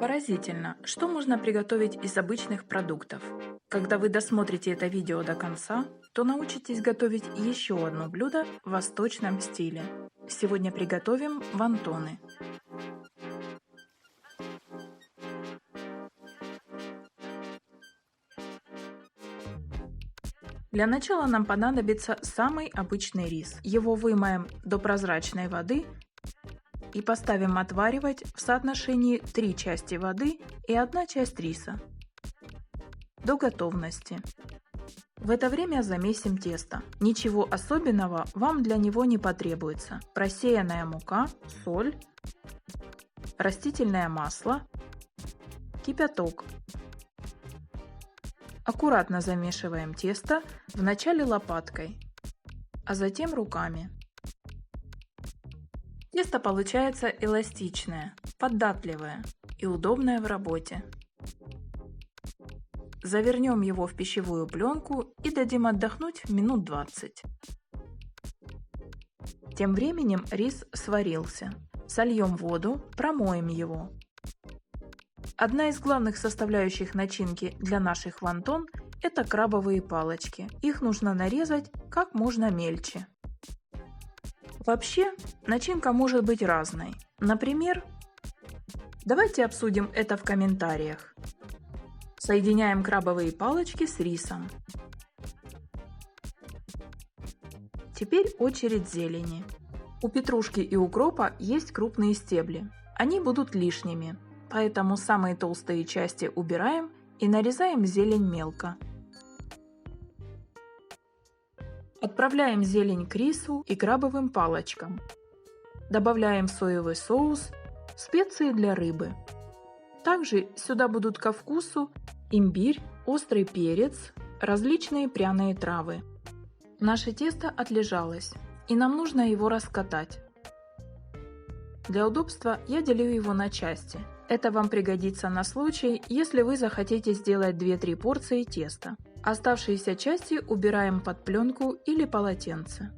Поразительно, что можно приготовить из обычных продуктов. Когда вы досмотрите это видео до конца, то научитесь готовить еще одно блюдо в восточном стиле. Сегодня приготовим вонтоны. Для начала нам понадобится самый обычный рис. Его вымоем до прозрачной воды и поставим отваривать в соотношении 3 части воды и 1 часть риса до готовности. В это время замесим тесто. Ничего особенного вам для него не потребуется. Просеянная мука, соль, растительное масло, кипяток. Аккуратно замешиваем тесто, вначале лопаткой, а затем руками. Тесто получается эластичное, податливое и удобное в работе. Завернем его в пищевую пленку и дадим отдохнуть минут 20. Тем временем рис сварился. Сольем воду, промоем его. Одна из главных составляющих начинки для наших вонтон – это крабовые палочки. Их нужно нарезать как можно мельче. Вообще, начинка может быть разной. Например, давайте обсудим это в комментариях. Соединяем крабовые палочки с рисом. Теперь очередь зелени. У петрушки и укропа есть крупные стебли. Они будут лишними. Поэтому самые толстые части убираем и нарезаем зелень мелко. Отправляем зелень к рису и крабовым палочкам. Добавляем соевый соус, специи для рыбы. Также сюда будут ко вкусу имбирь, острый перец, различные пряные травы. Наше тесто отлежалось, и нам нужно его раскатать. Для удобства я делю его на части. Это вам пригодится на случай, если вы захотите сделать 2-3 порции теста. Оставшиеся части убираем под пленку или полотенце.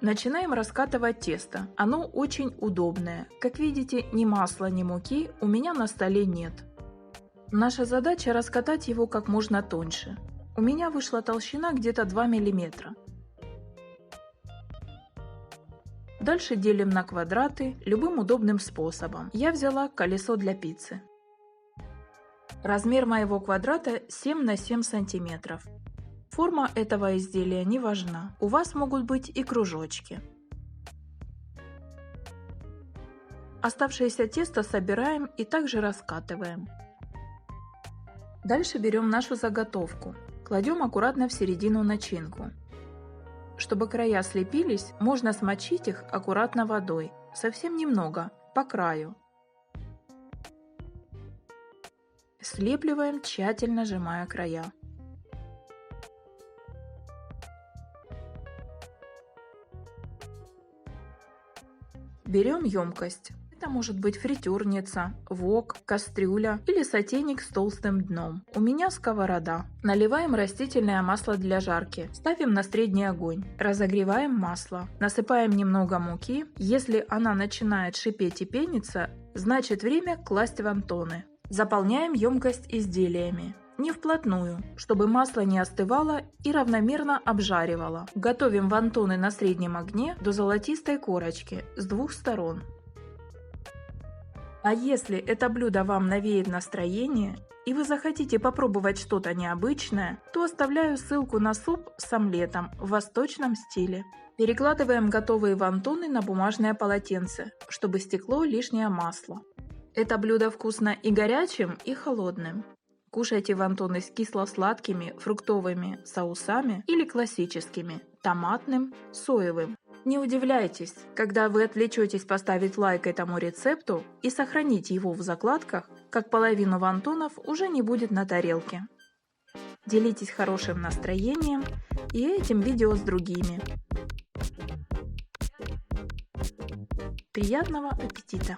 Начинаем раскатывать тесто. Оно очень удобное. Как видите, ни масла, ни муки у меня на столе нет. Наша задача раскатать его как можно тоньше. У меня вышла толщина где-то 2 мм. Дальше делим на квадраты любым удобным способом. Я взяла колесо для пиццы. Размер моего квадрата 7 на 7 сантиметров. Форма этого изделия не важна. У вас могут быть и кружочки. Оставшееся тесто собираем и также раскатываем. Дальше берем нашу заготовку. Кладем аккуратно в середину начинку. Чтобы края слепились, можно смочить их аккуратно водой, совсем немного, по краю. Слепливаем, тщательно сжимая края. Берем емкость. Это может быть фритюрница, вок, кастрюля или сотейник с толстым дном. У меня сковорода. Наливаем растительное масло для жарки. Ставим на средний огонь. Разогреваем масло. Насыпаем немного муки. Если она начинает шипеть и пениться, значит время класть вонтоны. Заполняем емкость изделиями. Не вплотную, чтобы масло не остывало и равномерно обжаривало. Готовим вонтоны на среднем огне до золотистой корочки с 2 сторон. А если это блюдо вам навеет настроение и вы захотите попробовать что-то необычное, то оставляю ссылку на суп с омлетом в восточном стиле. Перекладываем готовые вонтоны на бумажное полотенце, чтобы стекло лишнее масло. Это блюдо вкусно и горячим, и холодным. Кушайте вонтоны с кисло-сладкими фруктовыми соусами или классическими – томатным, соевым. Не удивляйтесь, когда вы отвлечетесь поставить лайк этому рецепту и сохранить его в закладках, как половину вонтонов уже не будет на тарелке. Делитесь хорошим настроением и этим видео с другими. Приятного аппетита!